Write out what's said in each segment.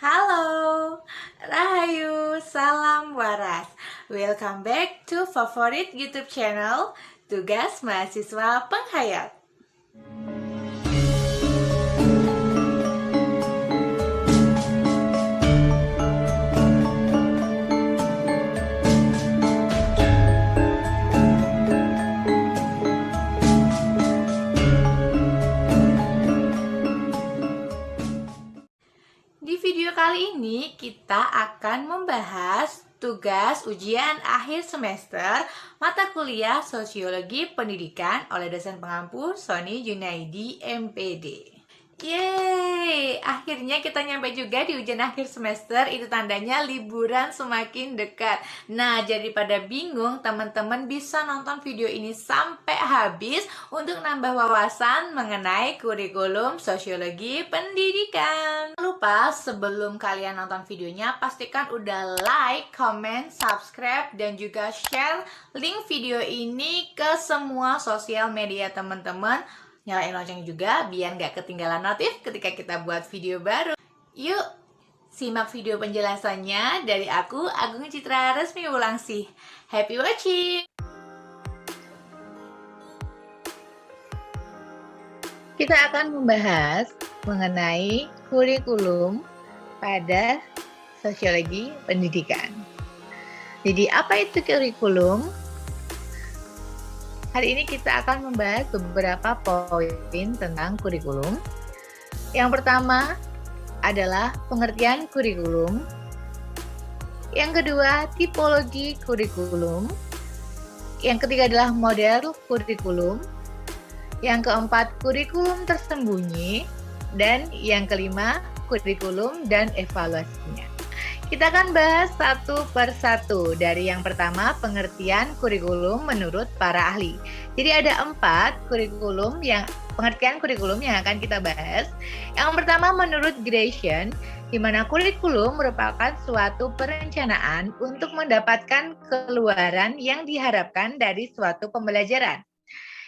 Halo, Rahayu, salam waras. Welcome back to favorit YouTube channel Tugas Mahasiswa Penghayat. Di video kali ini kita akan membahas tugas ujian akhir semester mata kuliah Sosiologi Pendidikan oleh dosen pengampu Sony Junaidi MPD. Yeay, akhirnya kita nyampe juga di ujian akhir semester. Itu tandanya liburan semakin dekat. Nah, jadi pada bingung, teman-teman bisa nonton video ini sampai habis untuk nambah wawasan mengenai kurikulum sosiologi pendidikan. Jangan lupa sebelum kalian nonton videonya, pastikan udah like, comment, subscribe, dan juga share link video ini ke semua sosial media teman-teman. Nyalain lonceng juga biar nggak ketinggalan notif ketika kita buat video baru. Yuk, simak video penjelasannya dari aku, Agung Citra Resmi Wulangsih. Happy watching! Kita akan membahas mengenai kurikulum pada sosiologi pendidikan. Jadi, apa itu kurikulum? Hari ini kita akan membahas beberapa poin tentang kurikulum. Yang pertama adalah pengertian kurikulum. Yang kedua, tipologi kurikulum. Yang ketiga adalah model kurikulum. Yang keempat, kurikulum tersembunyi. Dan yang kelima, kurikulum dan evaluasinya. Kita akan bahas satu per satu. Dari yang pertama, pengertian kurikulum menurut para ahli. Jadi ada 4 pengertian kurikulum yang akan kita bahas. Yang pertama menurut Gratian, di mana kurikulum merupakan suatu perencanaan untuk mendapatkan keluaran yang diharapkan dari suatu pembelajaran.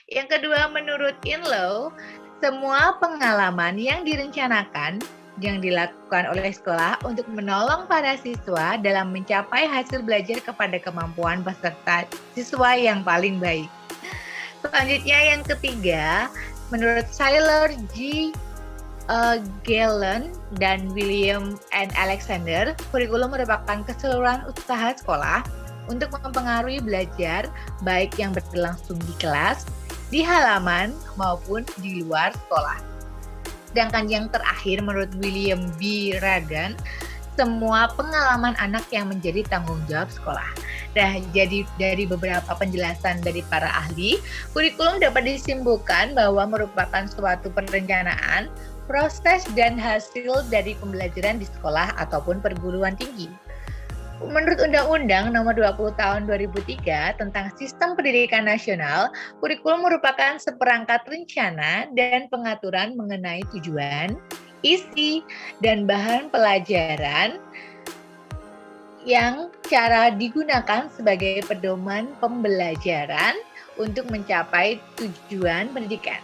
Yang kedua menurut Inlow, semua pengalaman yang direncanakan yang dilakukan oleh sekolah untuk menolong para siswa dalam mencapai hasil belajar kepada kemampuan peserta siswa yang paling baik. Selanjutnya yang ketiga, menurut Saylor G. Galen dan William N. Alexander, kurikulum merupakan keseluruhan usaha sekolah untuk mempengaruhi belajar baik yang berlangsung di kelas, di halaman maupun di luar sekolah. Sedangkan yang terakhir menurut William B. Ragan, semua pengalaman anak yang menjadi tanggung jawab sekolah. Nah, jadi dari beberapa penjelasan dari para ahli, kurikulum dapat disimpulkan bahwa merupakan suatu perencanaan, proses dan hasil dari pembelajaran di sekolah ataupun perguruan tinggi. Menurut Undang-Undang Nomor 20 Tahun 2003 tentang Sistem Pendidikan Nasional, kurikulum merupakan seperangkat rencana dan pengaturan mengenai tujuan, isi, dan bahan pelajaran yang cara digunakan sebagai pedoman pembelajaran untuk mencapai tujuan pendidikan.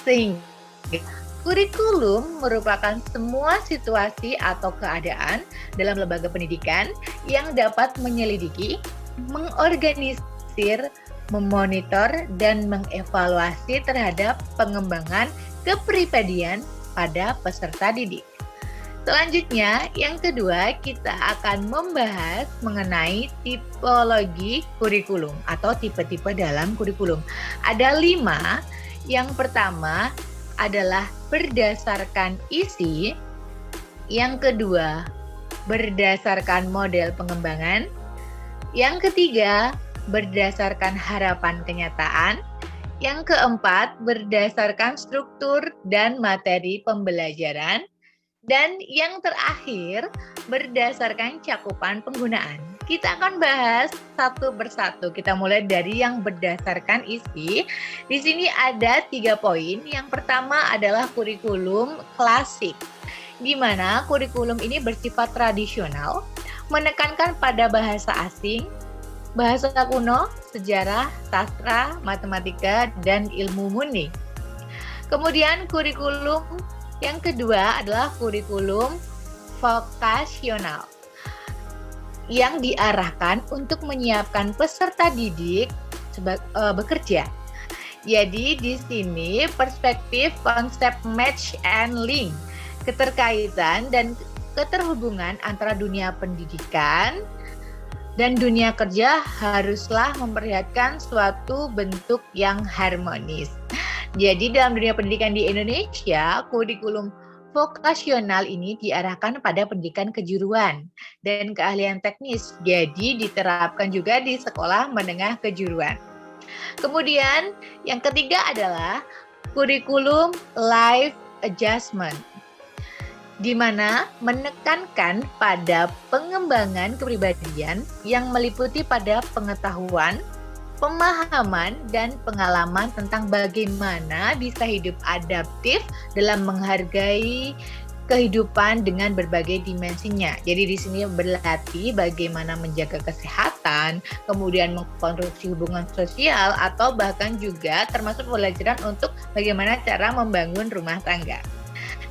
Sehingga kurikulum merupakan semua situasi atau keadaan dalam lembaga pendidikan yang dapat menyelidiki, mengorganisir, memonitor, dan mengevaluasi terhadap pengembangan kepribadian pada peserta didik. Selanjutnya, yang kedua, kita akan membahas mengenai tipologi kurikulum atau tipe-tipe dalam kurikulum. Ada 5. Yang pertama adalah berdasarkan isi, yang kedua berdasarkan model pengembangan, yang ketiga berdasarkan harapan kenyataan, yang keempat berdasarkan struktur dan materi pembelajaran, dan yang terakhir berdasarkan cakupan penggunaan. Kita akan bahas satu persatu. Kita mulai dari yang berdasarkan isi. Di sini ada 3 poin. Yang pertama adalah kurikulum klasik, di mana kurikulum ini bersifat tradisional, menekankan pada bahasa asing, bahasa kuno, sejarah, sastra, matematika, dan ilmu murni. Kemudian kurikulum yang kedua adalah kurikulum vokasional yang diarahkan untuk menyiapkan peserta didik bekerja. Jadi di sini perspektif konsep match and link, keterkaitan dan keterhubungan antara dunia pendidikan dan dunia kerja haruslah memperlihatkan suatu bentuk yang harmonis. Jadi dalam dunia pendidikan di Indonesia, kurikulum vokasional ini diarahkan pada pendidikan kejuruan dan keahlian teknis. Jadi diterapkan juga di sekolah menengah kejuruan. Kemudian yang ketiga adalah kurikulum life adjustment, di mana menekankan pada pengembangan kepribadian yang meliputi pada pengetahuan, pemahaman, dan pengalaman tentang bagaimana bisa hidup adaptif dalam menghargai kehidupan dengan berbagai dimensinya. Jadi di sini berlatih bagaimana menjaga kesehatan, kemudian mengkonstruksi hubungan sosial, atau bahkan juga termasuk pelajaran untuk bagaimana cara membangun rumah tangga.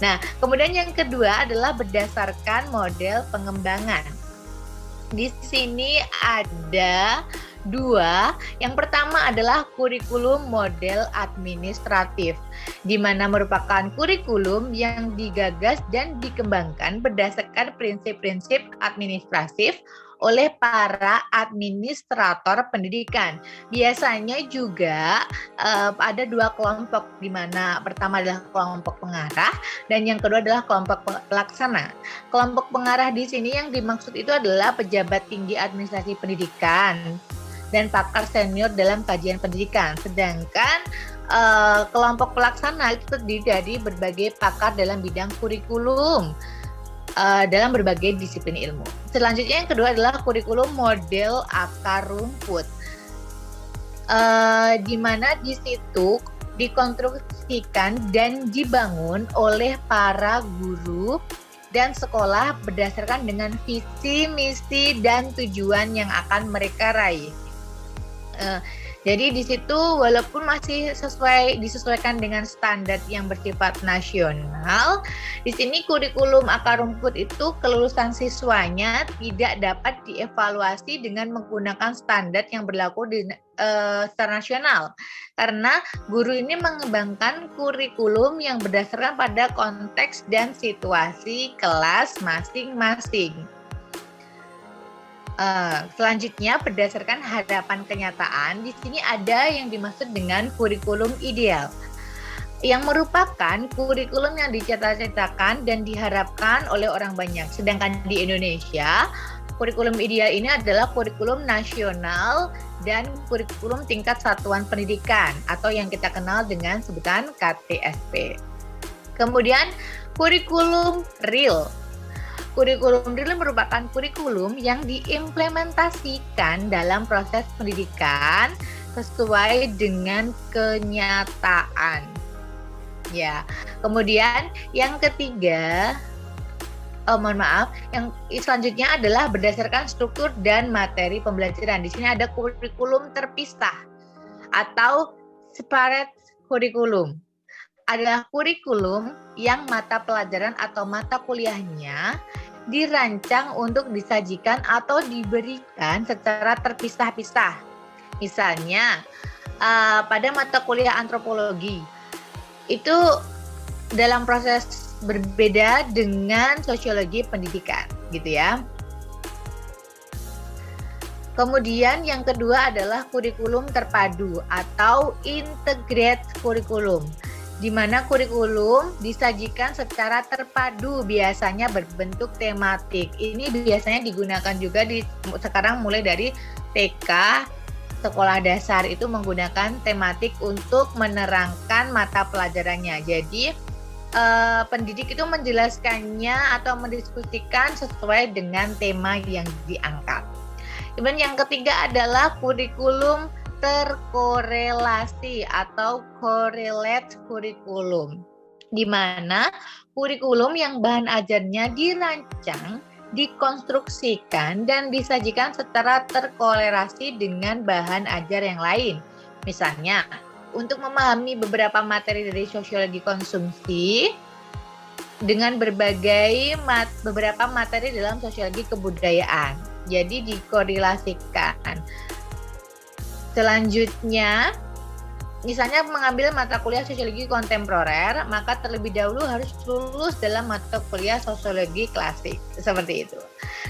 Nah, kemudian yang kedua adalah berdasarkan model pengembangan. Di sini ada dua. Yang pertama adalah kurikulum model administratif, di mana merupakan kurikulum yang digagas dan dikembangkan berdasarkan prinsip-prinsip administratif oleh para administrator pendidikan. Biasanya juga ada dua kelompok, di mana pertama adalah kelompok pengarah dan yang kedua adalah kelompok pelaksana. Kelompok pengarah di sini yang dimaksud itu adalah pejabat tinggi administrasi pendidikan dan pakar senior dalam kajian pendidikan. Sedangkan kelompok pelaksana itu terdiri dari berbagai pakar dalam bidang kurikulum dalam berbagai disiplin ilmu. Selanjutnya yang kedua adalah kurikulum model akar rumput, di mana di situ dikonstruksikan dan dibangun oleh para guru dan sekolah berdasarkan dengan visi, misi, dan tujuan yang akan mereka raih. Jadi di situ walaupun masih disesuaikan dengan standar yang bersifat nasional, di sini kurikulum akar rumput itu kelulusan siswanya tidak dapat dievaluasi dengan menggunakan standar yang berlaku secara nasional, karena guru ini mengembangkan kurikulum yang berdasarkan pada konteks dan situasi kelas masing-masing. Selanjutnya berdasarkan harapan kenyataan, di sini ada yang dimaksud dengan kurikulum ideal, yang merupakan kurikulum yang dicita-citakan dan diharapkan oleh orang banyak. Sedangkan di Indonesia, kurikulum ideal ini adalah kurikulum nasional dan kurikulum tingkat satuan pendidikan atau yang kita kenal dengan sebutan KTSP. Kemudian kurikulum real. Kurikulum real merupakan kurikulum yang diimplementasikan dalam proses pendidikan sesuai dengan kenyataan. Ya. Kemudian yang ketiga, yang selanjutnya adalah berdasarkan struktur dan materi pembelajaran. Di sini ada kurikulum terpisah atau separate kurikulum. Adalah kurikulum yang mata pelajaran atau mata kuliahnya dirancang untuk disajikan atau diberikan secara terpisah-pisah. Misalnya, pada mata kuliah antropologi, itu dalam proses berbeda dengan sosiologi pendidikan, gitu ya. Kemudian yang kedua adalah kurikulum terpadu atau integrated kurikulum, di mana kurikulum disajikan secara terpadu, biasanya berbentuk tematik. Ini biasanya digunakan juga sekarang mulai dari TK, sekolah dasar itu menggunakan tematik untuk menerangkan mata pelajarannya. Jadi pendidik itu menjelaskannya atau mendiskusikan sesuai dengan tema yang diangkat. Kemudian yang ketiga adalah kurikulum terkorelasi atau correlate kurikulum, di mana kurikulum yang bahan ajarnya dirancang, dikonstruksikan, dan disajikan secara terkorelasi dengan bahan ajar yang lain. Misalnya, untuk memahami beberapa materi dari sosiologi konsumsi, dengan beberapa materi dalam sosiologi kebudayaan. Jadi dikorelasikan. Selanjutnya, misalnya mengambil mata kuliah sosiologi kontemporer, maka terlebih dahulu harus lulus dalam mata kuliah sosiologi klasik, seperti itu.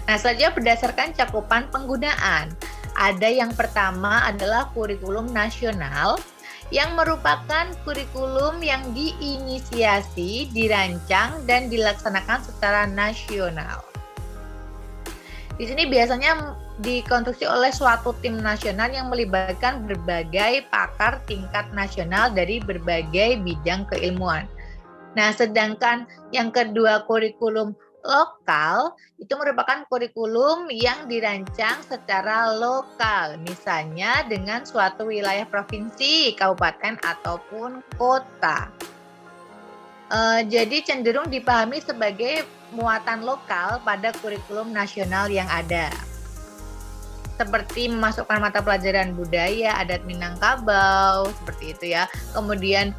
Nah, selanjutnya berdasarkan cakupan penggunaan. Ada yang pertama adalah kurikulum nasional, yang merupakan kurikulum yang diinisiasi, dirancang, dan dilaksanakan secara nasional. Di sini biasanya dikonstruksi oleh suatu tim nasional yang melibatkan berbagai pakar tingkat nasional dari berbagai bidang keilmuan. Nah, sedangkan yang kedua kurikulum lokal itu merupakan kurikulum yang dirancang secara lokal, misalnya dengan suatu wilayah provinsi, kabupaten, ataupun kota. Jadi cenderung dipahami sebagai muatan lokal pada kurikulum nasional yang ada. Seperti memasukkan mata pelajaran budaya, adat Minangkabau, seperti itu ya. Kemudian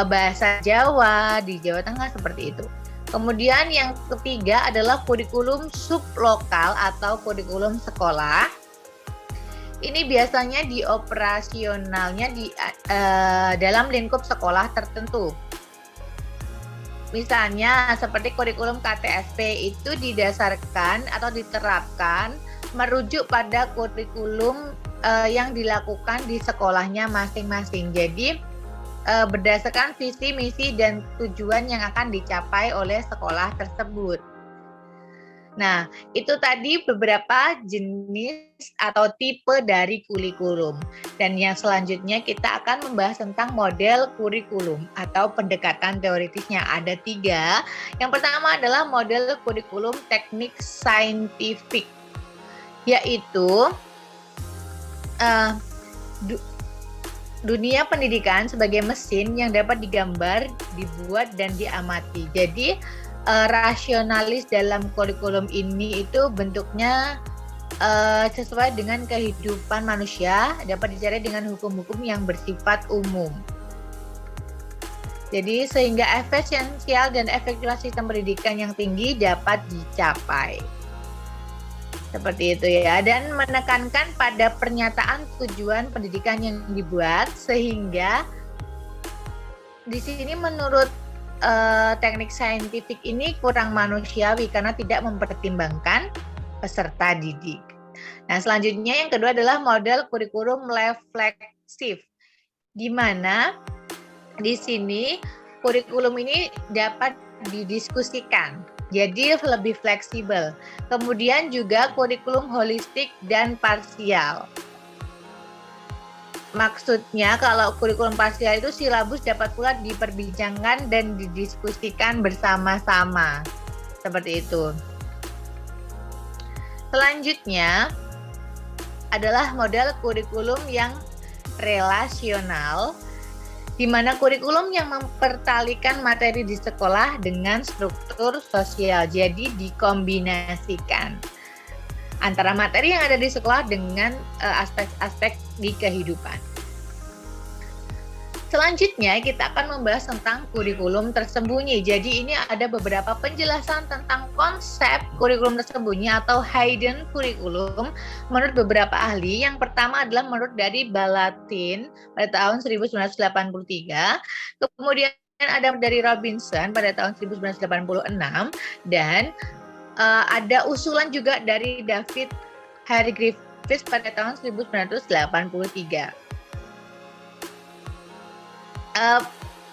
bahasa Jawa di Jawa Tengah, seperti itu. Kemudian yang ketiga adalah kurikulum sublokal atau kurikulum sekolah. Ini biasanya dioperasionalnya dalam lingkup sekolah tertentu. Misalnya seperti kurikulum KTSP itu didasarkan atau diterapkan merujuk pada kurikulum yang dilakukan di sekolahnya masing-masing. Jadi berdasarkan visi, misi, dan tujuan yang akan dicapai oleh sekolah tersebut. Nah, itu tadi beberapa jenis atau tipe dari kurikulum. Dan yang selanjutnya kita akan membahas tentang model kurikulum atau pendekatan teoritisnya. Ada 3. Yang pertama adalah model kurikulum teknik saintifik, yaitu dunia pendidikan sebagai mesin yang dapat digambar, dibuat, dan diamati. Jadi rasionalis dalam kurikulum ini itu bentuknya sesuai dengan kehidupan manusia, dapat dicari dengan hukum-hukum yang bersifat umum. Jadi sehingga efisiensial dan efektivitas sistem pendidikan yang tinggi dapat dicapai. Seperti itu ya, dan menekankan pada pernyataan tujuan pendidikan yang dibuat, sehingga di sini menurut teknik saintifik ini kurang manusiawi karena tidak mempertimbangkan peserta didik. Nah, selanjutnya yang kedua adalah model kurikulum refleksif, di mana di sini kurikulum ini dapat didiskusikan, jadi lebih fleksibel. Kemudian juga kurikulum holistik dan parsial. Maksudnya kalau kurikulum parsial itu silabus dapat pula diperbincangkan dan didiskusikan bersama-sama. Seperti itu. Selanjutnya adalah model kurikulum yang relasional, di mana kurikulum yang mempertalikan materi di sekolah dengan struktur sosial. Jadi dikombinasikan antara materi yang ada di sekolah dengan aspek-aspek di kehidupan. Selanjutnya kita akan membahas tentang kurikulum tersembunyi. Jadi ini ada beberapa penjelasan tentang konsep kurikulum tersembunyi atau hidden curriculum menurut beberapa ahli. Yang pertama adalah menurut dari Balatin pada tahun 1983, kemudian ada dari Robinson pada tahun 1986, dan ada usulan juga dari David Harry Griffiths pada tahun 1983.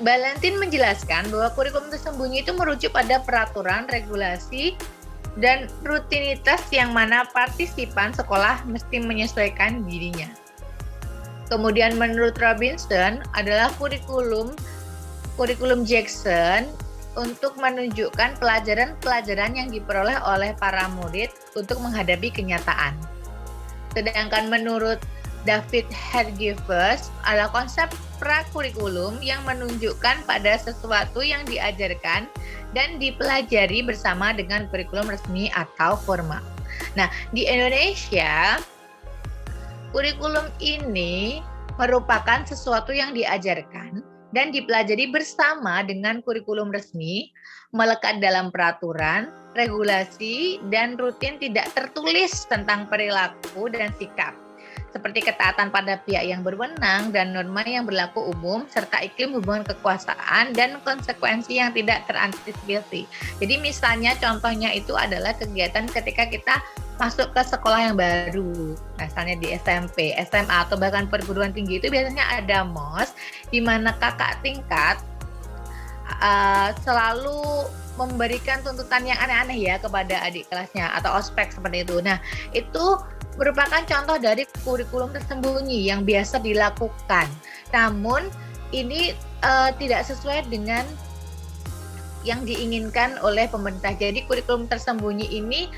Balatin menjelaskan bahwa kurikulum tersembunyi itu merujuk pada peraturan, regulasi, dan rutinitas yang mana partisipan sekolah mesti menyesuaikan dirinya. Kemudian menurut Robinson adalah kurikulum Jackson untuk menunjukkan pelajaran-pelajaran yang diperoleh oleh para murid untuk menghadapi kenyataan. Sedangkan menurut David Hargreaves adalah konsep prakurikulum yang menunjukkan pada sesuatu yang diajarkan dan dipelajari bersama dengan kurikulum resmi atau formal. Nah, di Indonesia, kurikulum ini merupakan sesuatu yang diajarkan dan dipelajari bersama dengan kurikulum resmi, melekat dalam peraturan, regulasi, dan rutin tidak tertulis tentang perilaku dan sikap, seperti ketaatan pada pihak yang berwenang dan norma yang berlaku umum, serta iklim hubungan kekuasaan dan konsekuensi yang tidak terantisipasi. Jadi misalnya contohnya itu adalah kegiatan ketika kita masuk ke sekolah yang baru, misalnya di SMP, SMA, atau bahkan perguruan tinggi itu biasanya ada MOS, di mana kakak tingkat selalu memberikan tuntutan yang aneh-aneh ya kepada adik kelasnya atau ospek seperti itu. Nah, itu merupakan contoh dari kurikulum tersembunyi yang biasa dilakukan. Namun, ini tidak sesuai dengan yang diinginkan oleh pemerintah. Jadi, kurikulum tersembunyi ini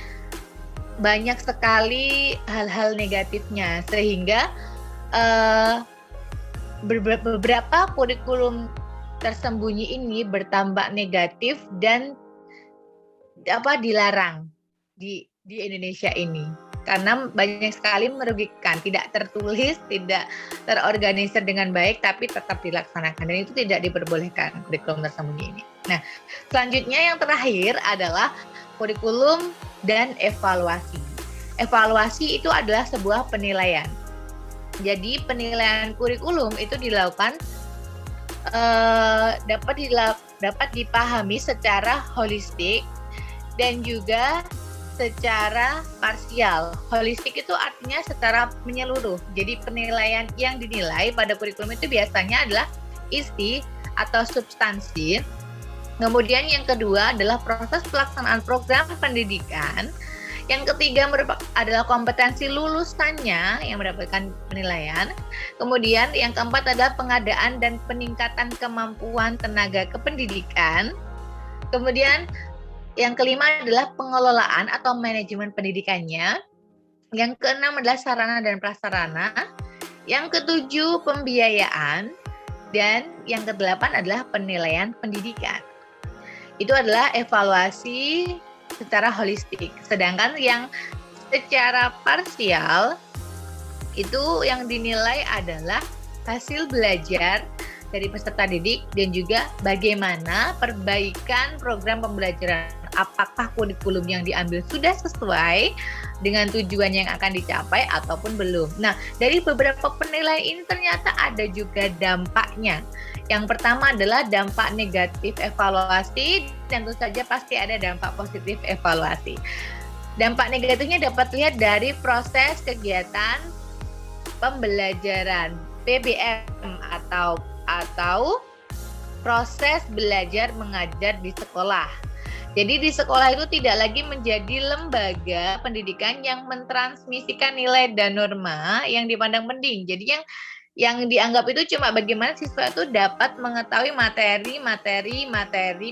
banyak sekali hal-hal negatifnya, sehingga beberapa kurikulum tersembunyi ini bertambah negatif dan dilarang di Indonesia ini, karena banyak sekali merugikan, tidak tertulis, tidak terorganisir dengan baik, tapi tetap dilaksanakan, dan itu tidak diperbolehkan kurikulum tersembunyi ini. Nah, selanjutnya yang terakhir adalah kurikulum dan evaluasi. Evaluasi itu adalah sebuah penilaian. Jadi penilaian kurikulum itu dilakukan dapat dipahami secara holistik dan juga secara parsial. Holistik itu artinya secara menyeluruh. Jadi penilaian yang dinilai pada kurikulum itu biasanya adalah isi atau substansi. Kemudian yang kedua adalah proses pelaksanaan program pendidikan. Yang ketiga adalah kompetensi lulusannya yang mendapatkan penilaian. Kemudian yang keempat adalah pengadaan dan peningkatan kemampuan tenaga kependidikan. Kemudian yang kelima adalah pengelolaan atau manajemen pendidikannya. Yang keenam adalah sarana dan prasarana. Yang ketujuh pembiayaan. Dan yang kedelapan adalah penilaian pendidikan. Itu adalah evaluasi secara holistik. Sedangkan yang secara parsial itu yang dinilai adalah hasil belajar dari peserta didik dan juga bagaimana perbaikan program pembelajaran. Apakah kurikulum yang diambil sudah sesuai dengan tujuan yang akan dicapai ataupun belum. Nah, dari beberapa penilaian ini ternyata ada juga dampaknya. Yang pertama adalah dampak negatif evaluasi, dan tentu saja pasti ada dampak positif evaluasi. Dampak negatifnya dapat dilihat dari proses kegiatan pembelajaran PBM atau proses belajar mengajar di sekolah. Jadi di sekolah itu tidak lagi menjadi lembaga pendidikan yang mentransmisikan nilai dan norma yang dipandang penting. Jadi yang dianggap itu cuma bagaimana siswa itu dapat mengetahui materi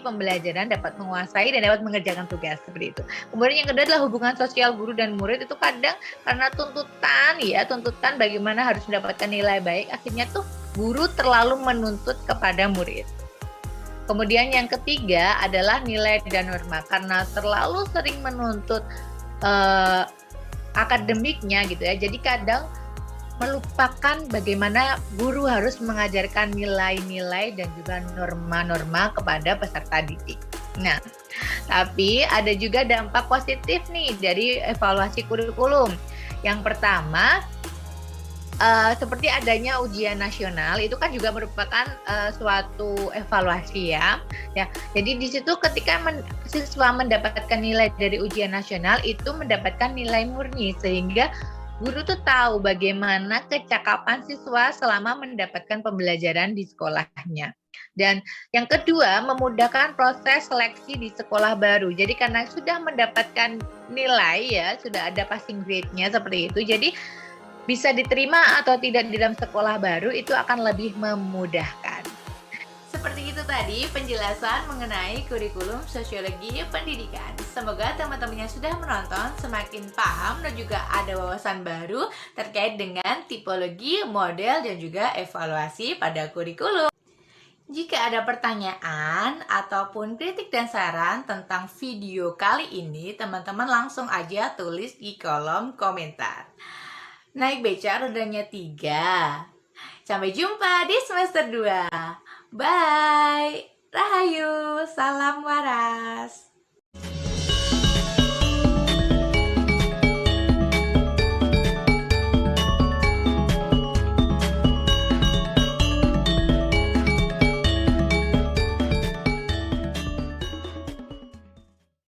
pembelajaran, dapat menguasai dan dapat mengerjakan tugas seperti itu. Kemudian yang kedua adalah hubungan sosial guru dan murid. Itu kadang karena tuntutan bagaimana harus mendapatkan nilai baik, akhirnya tuh guru terlalu menuntut kepada murid. Kemudian yang ketiga adalah nilai dan norma, karena terlalu sering menuntut akademiknya gitu ya. Jadi kadang melupakan bagaimana guru harus mengajarkan nilai-nilai dan juga norma-norma kepada peserta didik. Nah, tapi ada juga dampak positif nih dari evaluasi kurikulum. Yang pertama, seperti adanya ujian nasional, itu kan juga merupakan suatu evaluasi ya. Jadi di situ ketika siswa mendapatkan nilai dari ujian nasional itu mendapatkan nilai murni, sehingga guru tuh tahu bagaimana kecakapan siswa selama mendapatkan pembelajaran di sekolahnya. Dan yang kedua, memudahkan proses seleksi di sekolah baru. Jadi karena sudah mendapatkan nilai ya, sudah ada passing grade-nya seperti itu. Jadi bisa diterima atau tidak di dalam sekolah baru itu akan lebih memudahkan. Seperti itu tadi penjelasan mengenai kurikulum sosiologi pendidikan. Semoga teman-teman yang sudah menonton semakin paham dan juga ada wawasan baru terkait dengan tipologi, model, dan juga evaluasi pada kurikulum. Jika ada pertanyaan ataupun kritik dan saran tentang video kali ini, teman-teman langsung aja tulis di kolom komentar. Naik beca rodanya 3. Sampai jumpa di semester 2. Bye. Rahayu, salam waras.